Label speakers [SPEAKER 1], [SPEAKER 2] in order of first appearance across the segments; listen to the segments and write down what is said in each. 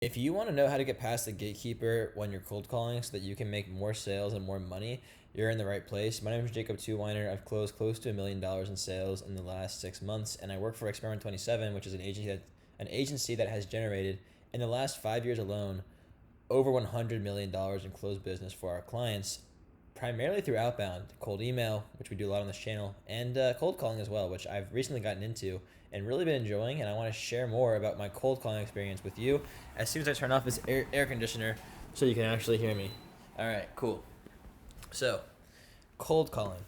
[SPEAKER 1] If you want to know how to get past the gatekeeper when you're cold calling so that you can make more sales and more money, you're in the right place. My name is Jacob Two Weiner. I've closed close to $1 million in sales in the last 6 months, and I work for Experiment 27, which is an agency that has generated in the last 5 years alone over $100 million in closed business for our clients, primarily through outbound, cold email, which we do a lot on this channel, and cold calling as well, which I've recently gotten into and really been enjoying. And I want to share more about my cold calling experience with you as soon as I turn off this air conditioner so you can actually hear me. All right, cool. So, cold calling.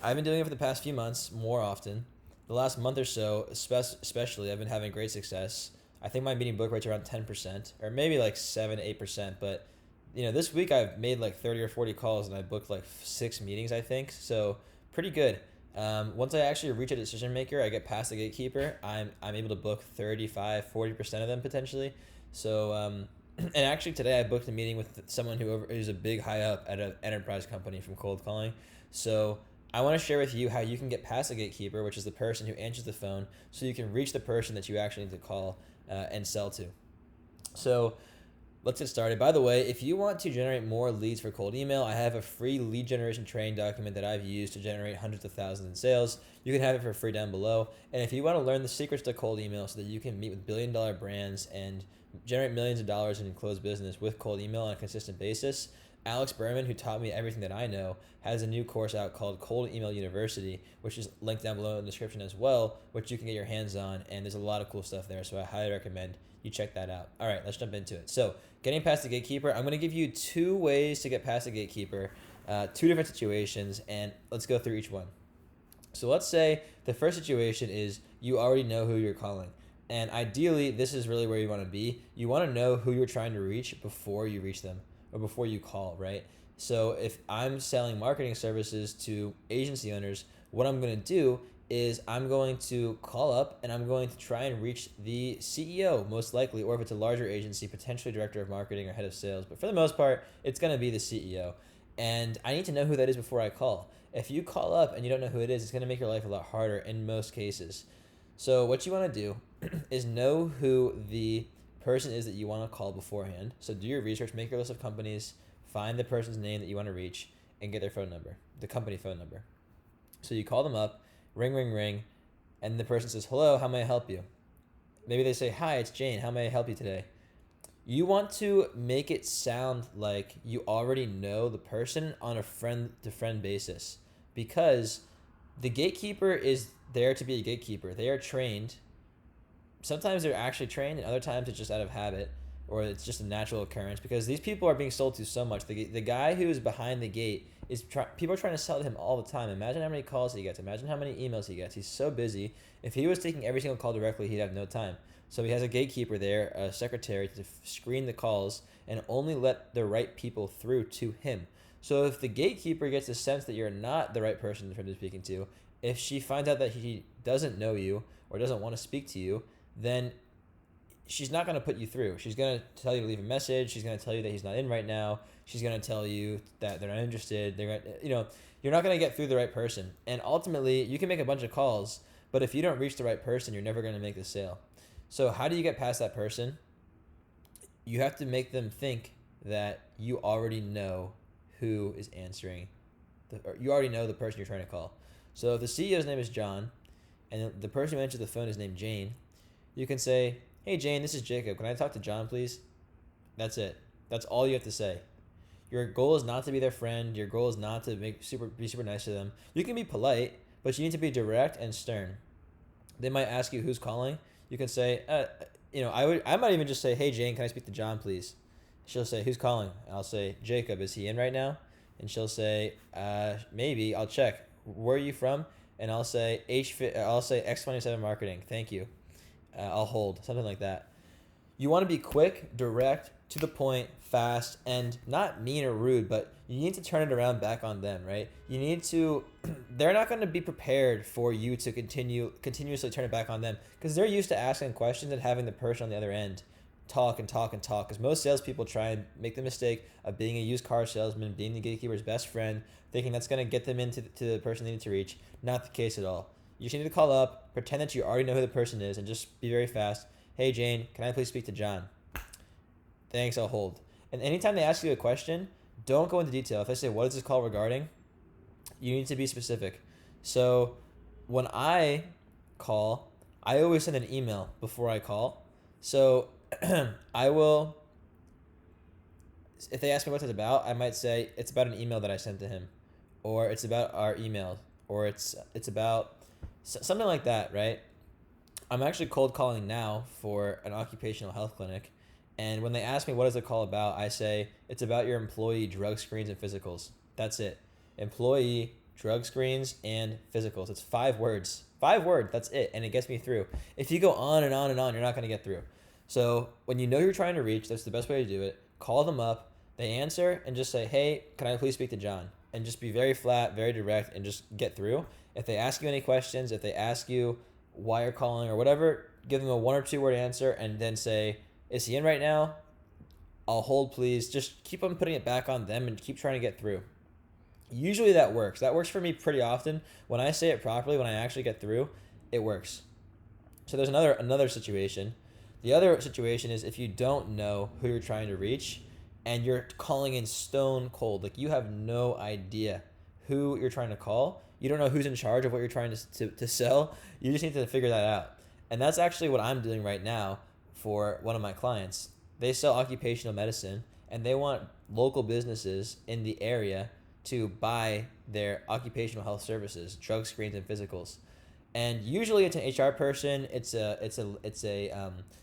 [SPEAKER 1] I've been doing it for the past few months more often. The last month or so, especially, I've been having great success. I think my meeting book rate's around 10%, or maybe like 7 to 8%. But this week I've made like 30 or 40 calls and I booked like 6 meetings, I think. So pretty good. Once I actually reach a decision maker, I get past the gatekeeper. I'm able to book 35, 40% of them potentially. So and actually today I booked a meeting with someone who's a big high up at an enterprise company from cold calling. So I want to share with you how you can get past the gatekeeper, which is the person who answers the phone, so you can reach the person that you actually need to call and sell to. So let's get started. By the way, if you want to generate more leads for cold email, I have a free lead generation training document that I've used to generate hundreds of thousands in sales. You can have it for free down below. And if you want to learn the secrets to cold email so that you can meet with billion-dollar brands and generate millions of dollars in closed business with cold email on a consistent basis, Alex Berman, who taught me everything that I know, has a new course out called Cold Email University, which is linked down below in the description as well, which you can get your hands on. And there's a lot of cool stuff there, so I highly recommend you check that out. All right, let's jump into it. So, getting past the gatekeeper, I'm going to give you 2 ways to get past the gatekeeper, 2 different situations, and let's go through each one. So let's say the first situation is you already know who you're calling. And ideally, this is really where you want to be. You want to know who you're trying to reach before you reach them or before you call, right? So if I'm selling marketing services to agency owners, what I'm going to do is I'm going to call up and I'm going to try and reach the CEO most likely, or if it's a larger agency, potentially director of marketing or head of sales. But for the most part, it's going to be the CEO. And I need to know who that is before I call. If you call up and you don't know who it is, it's going to make your life a lot harder in most cases. So what you want to do is know who the person is that you want to call beforehand. So do your research, make your list of companies, find the person's name that you want to reach, and get their phone number, the company phone number. So you call them up, ring, ring, ring, and the person says, "Hello, how may I help you?" Maybe they say, "Hi, it's Jane. How may I help you today?" You want to make it sound like you already know the person on a friend-to-friend basis, because the gatekeeper is there to be a gatekeeper. They are trained. Sometimes they're actually trained, and other times it's just out of habit, or it's just a natural occurrence, because these people are being sold to so much. The guy who is behind the gate people are trying to sell to him all the time. Imagine how many calls he gets. Imagine how many emails he gets. He's so busy. If he was taking every single call directly, he'd have no time. So he has a gatekeeper there, a secretary, to screen the calls and only let the right people through to him. So if the gatekeeper gets a sense that you're not the right person for him to be speaking to, if she finds out that he doesn't know you or doesn't want to speak to you, then she's not going to put you through. She's going to tell you to leave a message. She's going to tell you that he's not in right now. She's going to tell you that they're not interested. They're going to, you're not going to get through the right person. And ultimately, you can make a bunch of calls, but if you don't reach the right person, you're never going to make the sale. So how do you get past that person? You have to make them think that you already know who is answering. Or you already know the person you're trying to call. So if the CEO's name is John, and the person who answers the phone is named Jane, you can say, "Hey Jane, this is Jacob. Can I talk to John, please?" That's it. That's all you have to say. Your goal is not to be their friend. Your goal is not to be super nice to them. You can be polite, but you need to be direct and stern. They might ask you who's calling. You can say, I might even just say, "Hey Jane, can I speak to John, please?" She'll say, "Who's calling?" I'll say, "Jacob. Is he in right now?" And she'll say, "Maybe. I'll check. Where are you from?" And I'll say X27 Marketing. Thank you. I'll hold, something like that. You want to be quick, direct, to the point, fast, and not mean or rude, but you need to turn it around back on them, right? You need to, they're not going to be prepared for you to continuously turn it back on them, because they're used to asking questions and having the person on the other end talk and talk and talk, because most salespeople try and make the mistake of being a used car salesman, being the gatekeeper's best friend, thinking that's going to get them into the person they need to reach. Not the case at all. You just need to call up, pretend that you already know who the person is, and just be very fast. "Hey Jane, can I please speak to John?" Thanks, I'll hold. And anytime they ask you a question, don't go into detail. If they say, what is this call regarding? You need to be specific. So when I call, I always send an email before I call. So I will, if they ask me what it's about, I might say it's about an email that I sent to him, or it's about our email, or it's about something like that, right? I'm actually cold calling now for an occupational health clinic, and when they ask me what is the call about, I say it's about your employee drug screens and physicals. That's it. Employee drug screens and physicals. It's 5 words. 5 words. That's it, and it gets me through. If you go on and on and on, you're not going to get through. So when you know you're trying to reach, that's the best way to do it. Call them up. They answer and just say, hey, can I please speak to John? And just be very flat, very direct, and just get through. If they ask you any questions, if they ask you why you're calling or whatever, give them a 1 or 2 word answer and then say, is he in right now? I'll hold, please. Just keep on putting it back on them and keep trying to get through. Usually that works. That works for me pretty often. When I say it properly, when I actually get through, it works. So there's another situation. The other situation is if you don't know who you're trying to reach and you're calling in stone cold, like you have no idea who you're trying to call. You don't know who's in charge of what you're trying to sell. You just need to figure that out. And that's actually what I'm doing right now for one of my clients. They sell occupational medicine and they want local businesses in the area to buy their occupational health services, drug screens and physicals. And usually it's an HR person, it's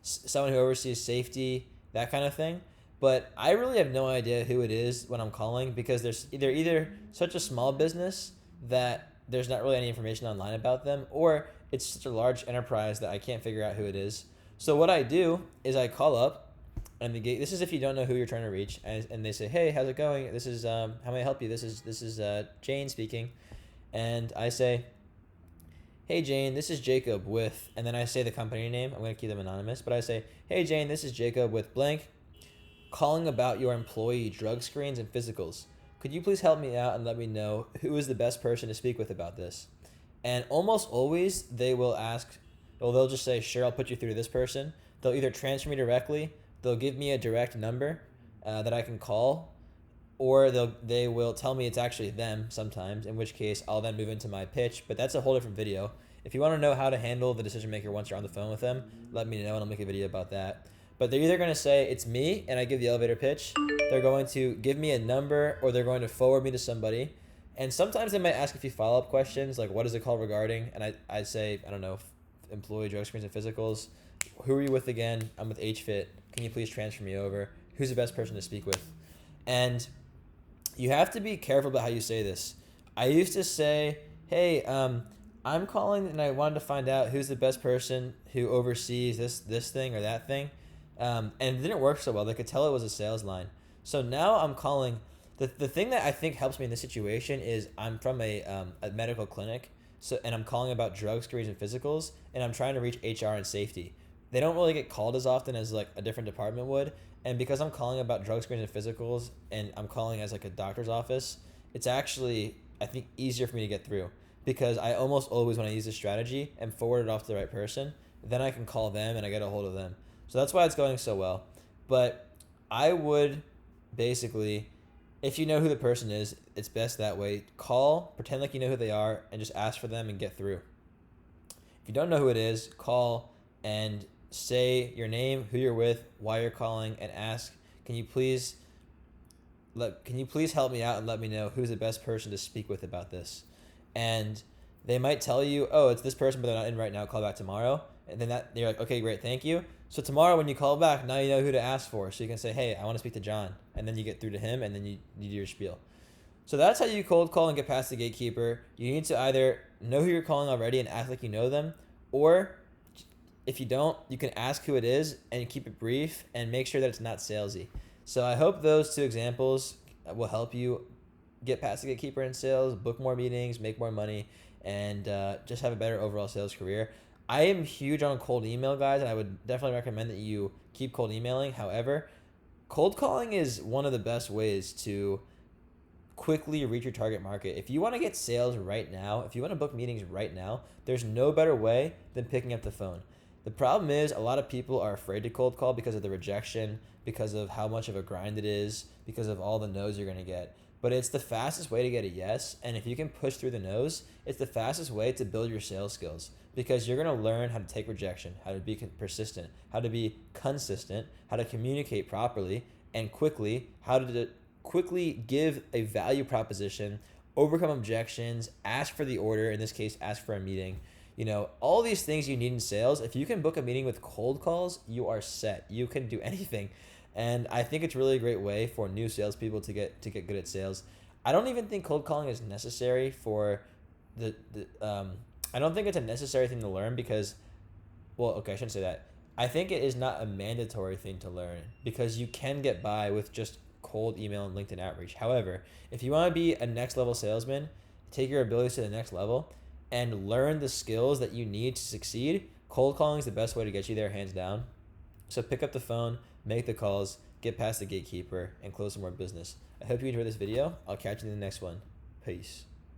[SPEAKER 1] someone who oversees safety, that kind of thing. But I really have no idea who it is when I'm calling because they're either such a small business that there's not really any information online about them, or it's such a large enterprise that I can't figure out who it is. So what I do is I call up, and this is if you don't know who you're trying to reach, and they say, hey, how's it going? This is how may I help you? This is Jane speaking, and I say, hey Jane, this is Jacob with, and then I say the company name. I'm gonna keep them anonymous, but I say, hey Jane, this is Jacob with blank, calling about your employee drug screens and physicals. Could you please help me out and let me know who is the best person to speak with about this? And almost always they will ask, well, they'll just say, sure, I'll put you through to this person. They'll either transfer me directly, they'll give me a direct number that I can call, or they will tell me it's actually them sometimes, in which case I'll then move into my pitch, but that's a whole different video. If you want to know how to handle the decision maker once you're on the phone with them, let me know and I'll make a video about that. But they're either going to say it's me and I give the elevator pitch, they're going to give me a number, or they're going to forward me to somebody. And sometimes they might ask a few follow-up questions, like what is the call regarding? And I'd say, I don't know, employee drug screens and physicals. Who are you with again? I'm with HFit. Can you please transfer me over? Who's the best person to speak with? And you have to be careful about how you say this. I used to say, hey, I'm calling and I wanted to find out who's the best person who oversees this thing or that thing. And it didn't work so well. They could tell it was a sales line. So now I'm calling. The thing that I think helps me in this situation is I'm from a medical clinic, and I'm calling about drug screens and physicals, and I'm trying to reach HR and safety. They don't really get called as often as like a different department would, and because I'm calling about drug screens and physicals, and I'm calling as like a doctor's office, it's actually, I think, easier for me to get through because I almost always, when I use this strategy and forward it off to the right person, then I can call them and I get a hold of them. So that's why it's going so well. But I would basically, if you know who the person is, it's best that way. Call, pretend like you know who they are, and just ask for them and get through. If you don't know who it is, call and say your name, who you're with, why you're calling, and ask, can you please help me out and let me know who's the best person to speak with about this? And they might tell you, oh, it's this person, but they're not in right now, call back tomorrow. And then you're like, okay, great, thank you. So tomorrow when you call back, now you know who to ask for. So you can say, hey, I want to speak to John. And then you get through to him, and then you do your spiel. So that's how you cold call and get past the gatekeeper. You need to either know who you're calling already and act like you know them, or if you don't, you can ask who it is and keep it brief and make sure that it's not salesy. So I hope those 2 examples will help you get past the gatekeeper in sales, book more meetings, make more money, and just have a better overall sales career. I am huge on cold email, guys, and I would definitely recommend that you keep cold emailing. However, cold calling is one of the best ways to quickly reach your target market. If you want to get sales right now, if you want to book meetings right now, there's no better way than picking up the phone. The problem is a lot of people are afraid to cold call because of the rejection, because of how much of a grind it is, because of all the no's you're going to get. But it's the fastest way to get a yes. And if you can push through the no's, it's the fastest way to build your sales skills, because you're going to learn how to take rejection, how to be persistent, how to be consistent, how to communicate properly and quickly, how to quickly give a value proposition, overcome objections, ask for the order, in this case, ask for a meeting. All these things you need in sales. If you can book a meeting with cold calls, you are set. You can do anything. And I think it's really a great way for new salespeople to get good at sales. I don't even think cold calling is necessary for I don't think it's a necessary thing to learn because, well, okay, I shouldn't say that. I think it is not a mandatory thing to learn because you can get by with just cold email and LinkedIn outreach. However, if you want to be a next level salesman, take your abilities to the next level and learn the skills that you need to succeed, cold calling is the best way to get you there, hands down. So pick up the phone, make the calls, get past the gatekeeper, and close some more business. I hope you enjoyed this video. I'll catch you in the next one. Peace.